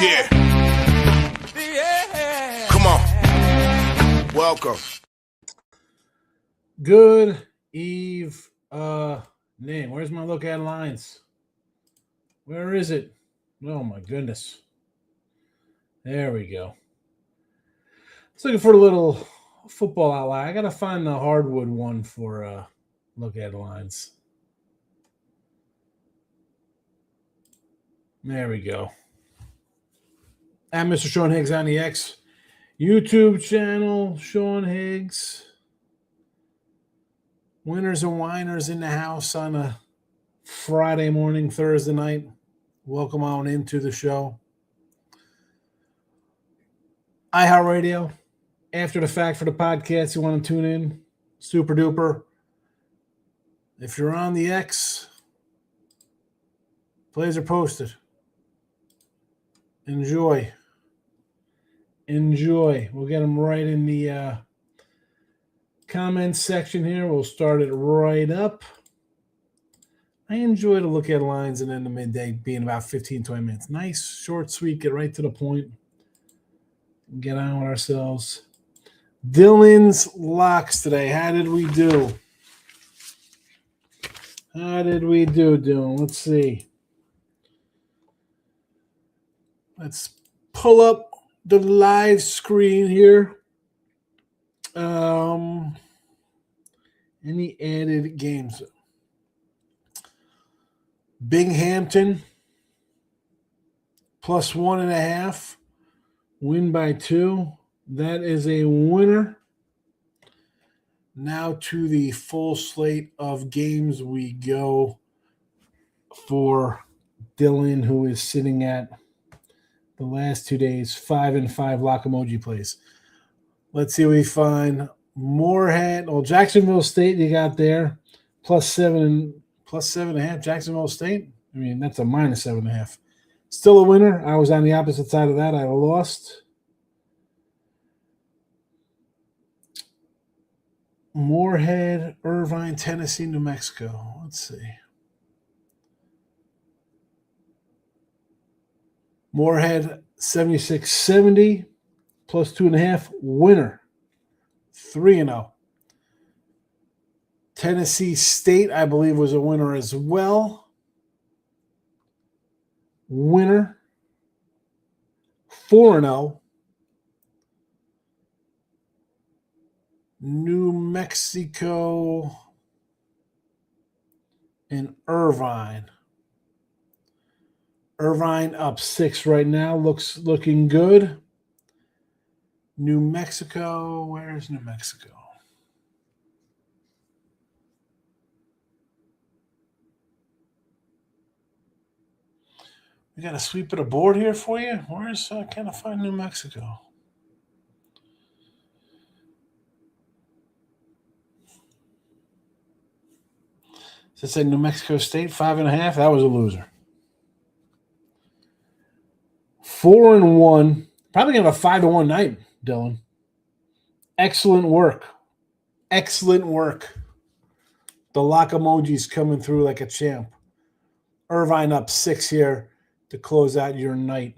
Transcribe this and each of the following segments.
Yeah. Come on. Welcome. Good eve. Name. Where's my look at lines? Where is it? Oh my goodness. There we go. I was looking for a little football outline. I gotta find the hardwood one for look at lines. There we go. I'm Mr. Sean Higgs on the X YouTube channel. Sean Higgs. Winners and whiners in the house on a Friday morning, Thursday night. Welcome on into the show. iHeartRadio. After the fact for the podcast, you want to tune in. Super duper. If you're on the X, plays are posted. Enjoy. We'll get them right in the comments section here. We'll start it right up. I enjoy to look at lines and then the midday being about 15, 20 minutes. Nice, short, sweet, get right to the point. Get on with ourselves. Dylan's locks today. How did we do? Dylan? Let's see. Let's pull up the live screen here. Any added games? Binghamton plus 1.5. Win by 2. That is a winner. Now to the full slate of games we go for Dylan, who is sitting at the last 2 days, 5-5 lock emoji plays. Let's see what we find. Moorhead, Jacksonville State you got there, plus 7.5. Jacksonville State. I mean, that's a minus 7.5. Still a winner. I was on the opposite side of that. I lost. Moorhead, Irvine, Tennessee, New Mexico. Let's see. Moorhead, 76-70, plus 2.5. Winner, 3-0. Tennessee State, I believe, was a winner as well. Winner, 4-0. New Mexico and Irvine. Irvine up 6 right now. Looking good. New Mexico. Where's New Mexico? We got a sweep of the board here for you. Where's can I find New Mexico? Does it say New Mexico State 5.5? That was a loser. 4-1. Probably gonna have a 5-1 night, Dylan. Excellent work. The lock emoji's coming through like a champ. Irvine up 6 here to close out your night.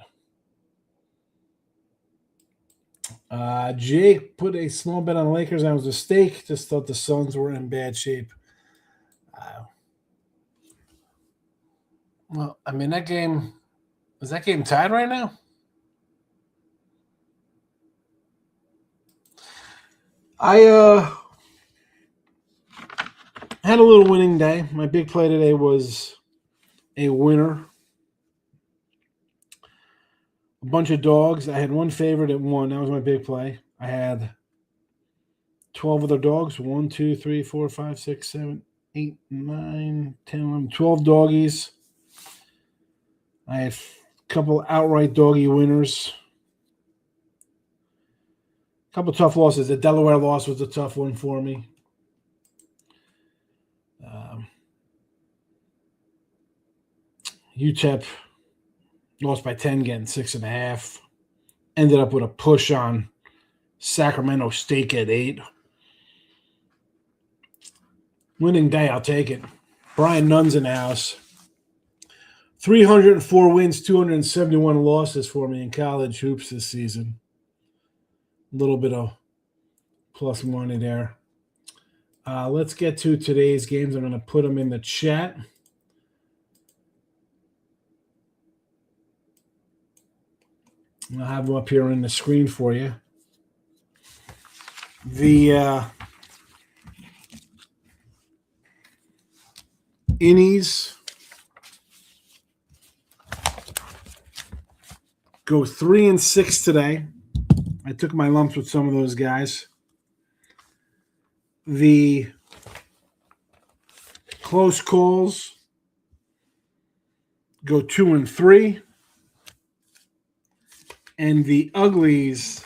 Jake put a small bet on the Lakers. That was a mistake. Just thought the Suns were in bad shape. Well, I mean, is that game tied right now? I had a little winning day. My big play today was a winner. A bunch of dogs. I had one favorite at 1. That was my big play. I had 12 other dogs. 1, 2, 3, 4, 5, 6, 7, 8, 9, 10, 11, 12 doggies. I had a couple outright doggy winners. A couple tough losses. The Delaware loss was a tough one for me. UTEP lost by 10, getting 6.5. Ended up with a push on Sacramento State at 8. Winning day, I'll take it. Brian Nunn's in the house. 304 wins, 271 losses for me in college hoops this season. A little bit of plus money there. Let's get to today's games. I'm going to put them in the chat. I'll have them up here on the screen for you. The innies go 3-6 today. I took my lumps with some of those guys. The close calls go 2-3. And the uglies,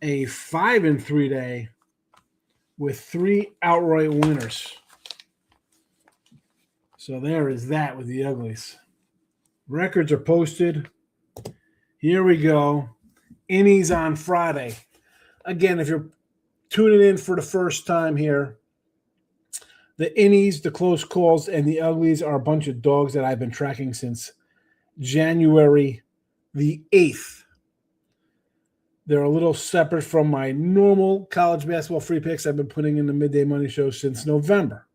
a 5-3 day with 3 outright winners. So there is that with the uglies. Records are posted. Here we go. Innies on Friday. Again, if you're tuning in for the first time here, the innies, the close calls, and the uglies are a bunch of dogs that I've been tracking since January the 8th. They're a little separate from my normal college basketball free picks I've been putting in the Midday Money Show since November.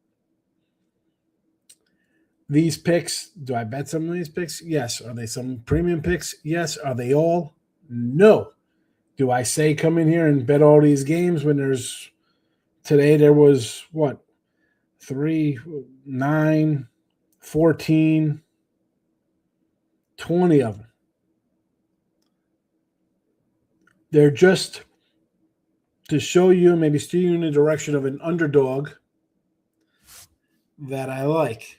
These picks, do I bet some of these picks? Yes. Are they some premium picks? Yes. Are they all? No. Do I say come in here and bet all these games when today there was 3, 9, 14, 20 of them. They're just to show you, maybe steer you in the direction of an underdog that I like.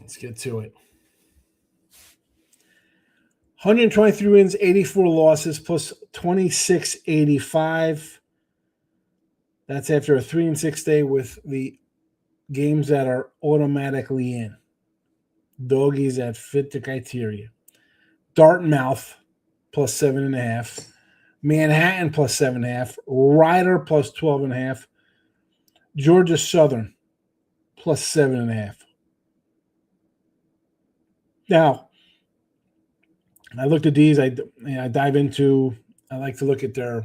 Let's get to it. 123 wins, 84 losses, plus 2685. That's after a 3-6 day with the games that are automatically in. Doggies that fit the criteria. Dartmouth plus 7.5. Manhattan plus 7.5. Rider plus 12.5. Georgia Southern plus 7.5. Now, I looked at these. I dive into. I like to look at their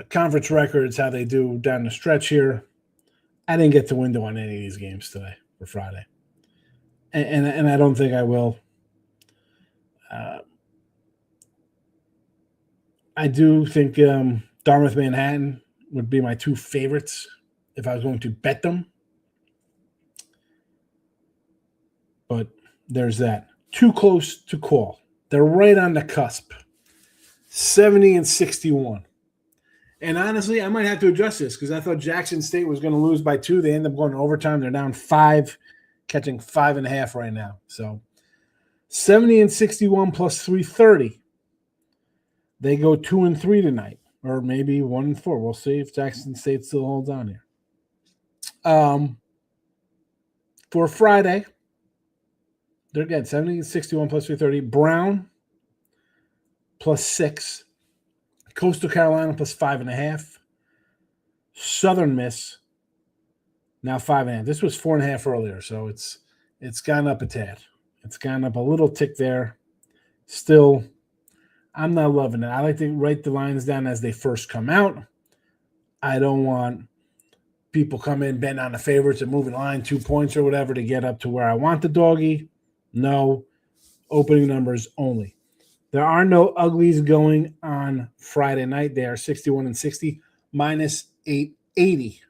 conference records, how they do down the stretch here. I didn't get the window on any of these games today for Friday. And I don't think I will. I do think Dartmouth Manhattan would be my 2 favorites if I was going to bet them. But there's that. Too close to call. They're right on the cusp. 70-61. And honestly, I might have to adjust this because I thought Jackson State was going to lose by 2. They end up going to overtime. They're down 5. Catching 5.5 right now. So 70-61 plus 330. They go 2-3 tonight, or maybe 1-4. We'll see if Jackson State still holds on here. For Friday, they're again 70-61 plus 330. Brown plus 6. Coastal Carolina plus 5.5. Southern Miss. Now 5.5. This was 4.5 earlier, so it's gone up a tad. It's gone up a little tick there. Still, I'm not loving it. I like to write the lines down as they first come out. I don't want people come in betting on the favorites and moving line 2 points or whatever to get up to where I want the doggy. No, opening numbers only. There are no uglies going on Friday night. They are 61-60 minus 880.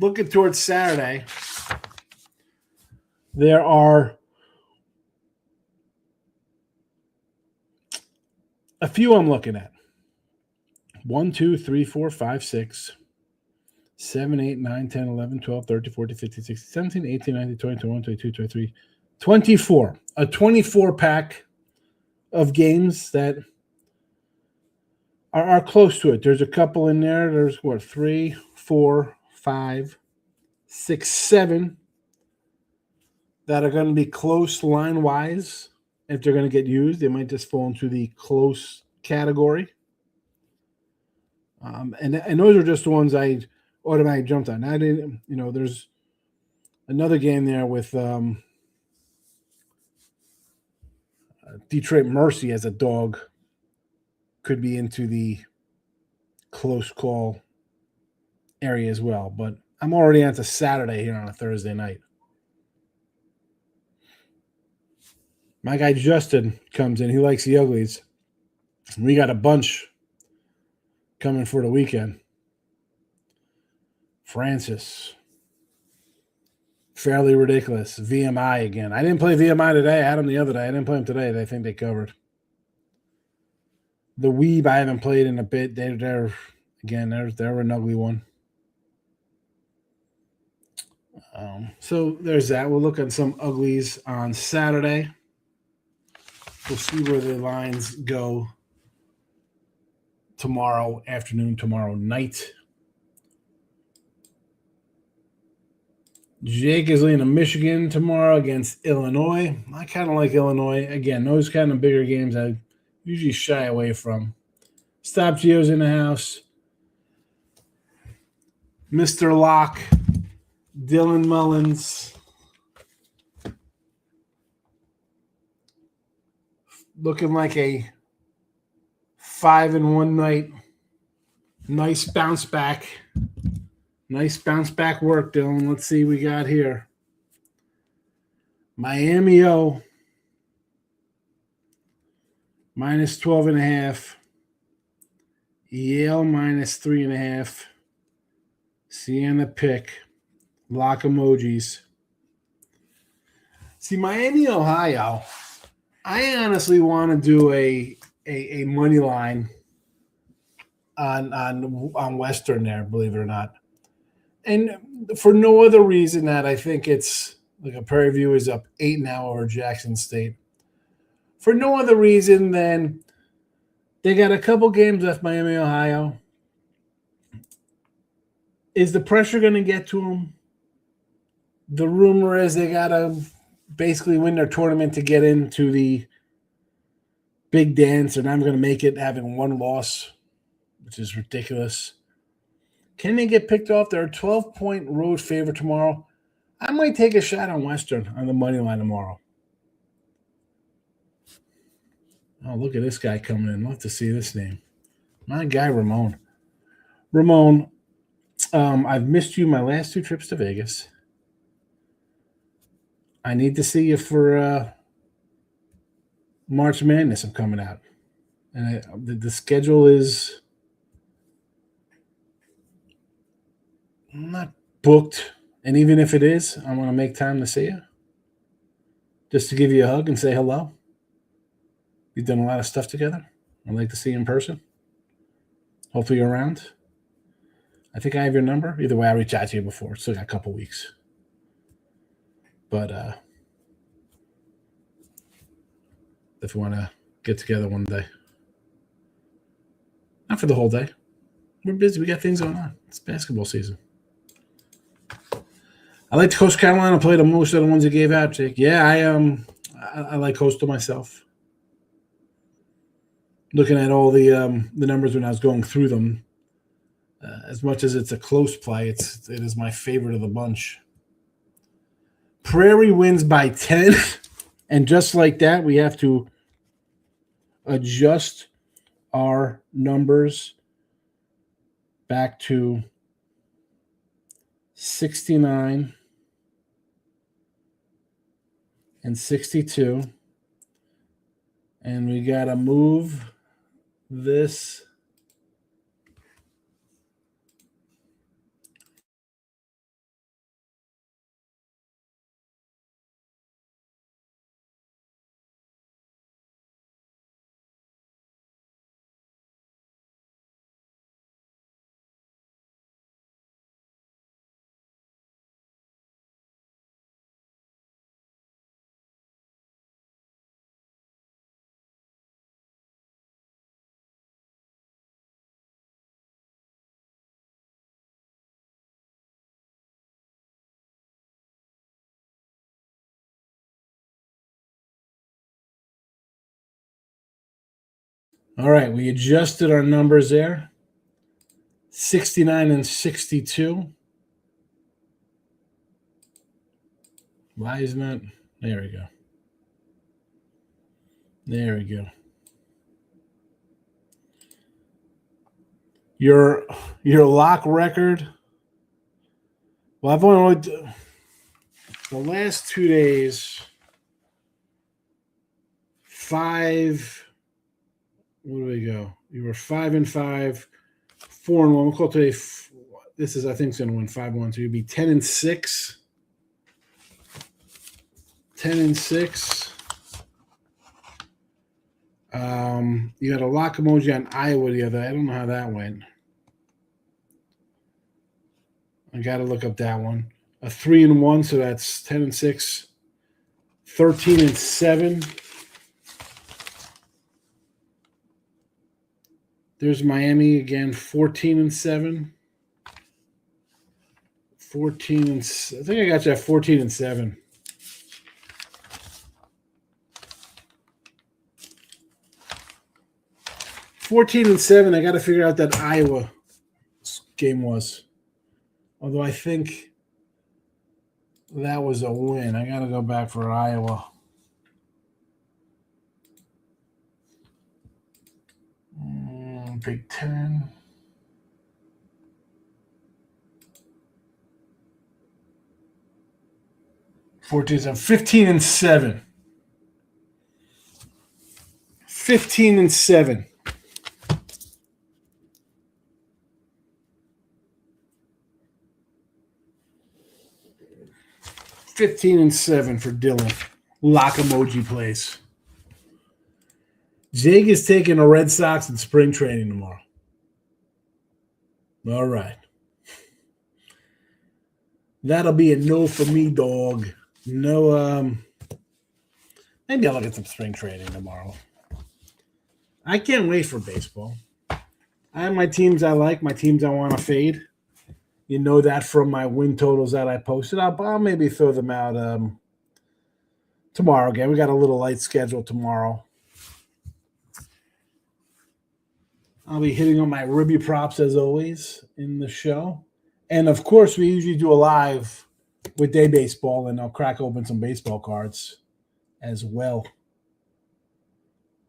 Looking towards Saturday, there are a few I'm looking at. 1, 2, 3, 4, 5, 6, 7, 8, 9, 10, 11, 12, 13, 14, 15, 16, 17, 18, 19, 20, 21, 22, 23, 24. A 24-pack of games that are close to it. There's a couple in there. There's 3, 4, 5, 6, 7 that are going to be close line-wise. If they're going to get used, they might just fall into the close category. And those are just the ones I automatically jumped on. I didn't, there's another game there with Detroit Mercy as a dog could be into the close call area as well. But I'm already on to Saturday here on a Thursday night. My guy Justin comes in. He likes the uglies. We got a bunch coming for the weekend. Francis. Fairly ridiculous. VMI again. I didn't play VMI today. I had him the other day. I didn't play him today. I think they covered. The Weeb I haven't played in a bit. They're an ugly one. So there's that. We'll look at some uglies on Saturday. We'll see where the lines go tomorrow afternoon, tomorrow night. Jake is leading Michigan tomorrow against Illinois. I kind of like Illinois. Again, those kind of bigger games I usually shy away from. Stop Geo's in the house. Mr. Locke. Dylan Mullins. Looking like a 5-1 night. Nice bounce back. Nice bounce back work, Dylan. Let's see what we got here. Miami O. Minus 12.5. Yale minus 3.5. Sienna pick. Lock emojis. See, Miami, Ohio. I honestly want to do a money line on Western there, believe it or not. And for no other reason that I think it's like a Prairie View is up 8 now over Jackson State. For no other reason than they got a couple games left, Miami, Ohio. Is the pressure going to get to them? The rumor is they got to basically win their tournament to get into the big dance. They're not going to make it having one loss, which is ridiculous. Can they get picked off? They're a 12-point road favorite tomorrow. I might take a shot on Western on the money line tomorrow. Oh, look at this guy coming in. Love to see this name. My guy, Ramon. Ramon, I've missed you my last 2 trips to Vegas. I need to see you for March Madness. I'm coming out. And the schedule is not booked. And even if it is, I want to make time to see you. Just to give you a hug and say hello. We've done a lot of stuff together. I'd like to see you in person. Hopefully you're around. I think I have your number. Either way, I'll reach out to you before. Still got a couple weeks. But if you want to get together one day. Not for the whole day. We're busy. We got things going on. It's basketball season. I like the Coastal Carolina play the most of the ones you gave out, Jake. Yeah, I like Coastal myself. Looking at all the numbers when I was going through them, as much as it's a close play, it is my favorite of the bunch. Prairie wins by 10, and just like that, we have to adjust our numbers back to 69 and 62, and we got to move this All right, we adjusted our numbers there. 69 and 62. Why isn't that? There we go. There we go. Your lock record. Well, I've only the last 2 days. 5. Where do we go? You were 5-5, 4-1. We'll call today. This is, I think, it's going to win 5-1. So you'd be 10-6. 10-6. You got a lock emoji on Iowa the other. I don't know how that went. I got to look up that one. A 3-1, so that's 10-6. 13-7. There's Miami again, 14-7. 14 I think I got you at 14-7. 14-7. I got to figure out that Iowa game was. Although I think that was a win. I got to go back for Iowa. Big Ten. $14-7. 15-7. 15-7. 15-7 for Dylan. Lock emoji plays. Jake is taking the Red Sox in spring training tomorrow. All right. That'll be a no for me, dog. No, maybe I'll look at some spring training tomorrow. I can't wait for baseball. I have my teams I like, my teams I want to fade. You know that from my win totals that I posted. I'll maybe throw them out tomorrow again. We got a little light schedule tomorrow. I'll be hitting on my Ribby props as always in the show. And, of course, we usually do a live with Day Baseball, and I'll crack open some baseball cards as well.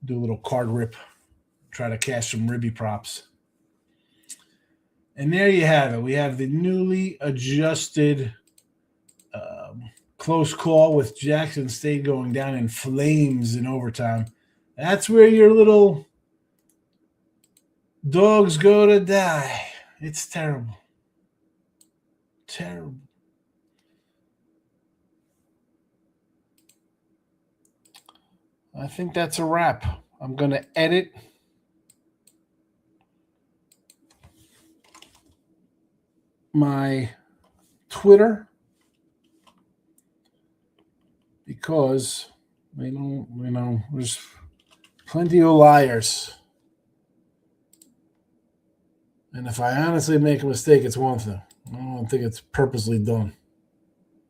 Do a little card rip. Try to cash some Ribby props. And there you have it. We have the newly adjusted close call with Jackson State going down in flames in overtime. That's where your little dogs go to die. It's terrible. Terrible. I think that's a wrap. I'm going to edit my Twitter because there's plenty of liars. And if I honestly make a mistake, it's one thing. I don't think it's purposely done.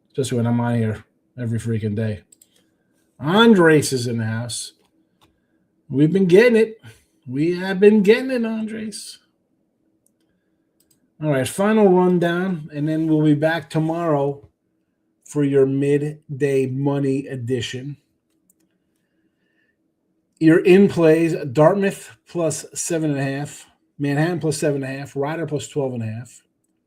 Especially when I'm on here every freaking day. Andres is in the house. We've been getting it. We have been getting it, Andres. All right, final rundown, and then we'll be back tomorrow for your midday money edition. Your in plays, Dartmouth plus 7.5, Manhattan plus 7.5, Rider plus 12.5,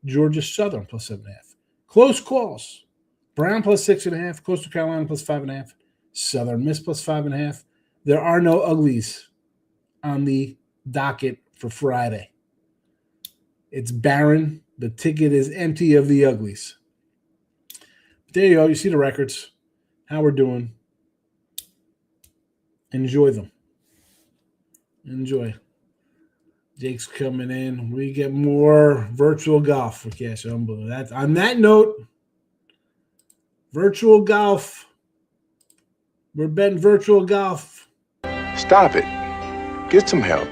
Georgia Southern plus 7.5. Close calls, Brown plus 6.5, Coastal Carolina plus 5.5, Southern Miss plus 5.5. There are no uglies on the docket for Friday. It's barren. The ticket is empty of the uglies. There you go. You see the records, how we're doing. Enjoy them. Enjoy. Jake's coming in. We get more virtual golf for cash. That's on that note. Virtual golf. We're betting virtual golf. Stop it. Get some help.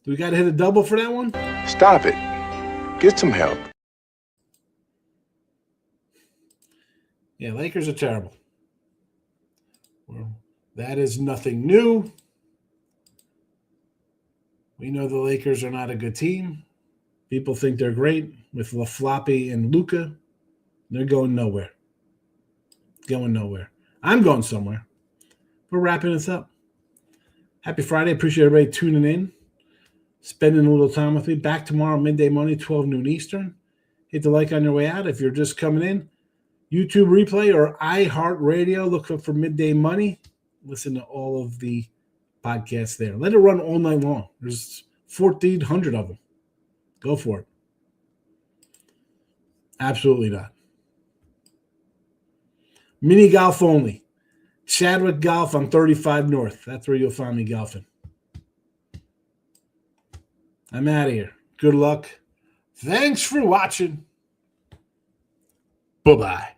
Do we got to hit a double for that one? Stop it. Get some help. Yeah, Lakers are terrible. Well, that is nothing new. We know the Lakers are not a good team. People think they're great with LaFloppy and Luka. They're going nowhere. Going nowhere. I'm going somewhere. We're wrapping this up. Happy Friday. Appreciate everybody tuning in, spending a little time with me. Back tomorrow, midday Monday, 12 noon Eastern. Hit the like on your way out. If you're just coming in, YouTube replay or iHeartRadio, look for Midday Money. Listen to all of the podcasts there. Let it run all night long. There's 1,400 of them. Go for it. Absolutely not. Mini golf only. Chadwick Golf on 35 North. That's where you'll find me golfing. I'm out of here. Good luck. Thanks for watching. Bye-bye.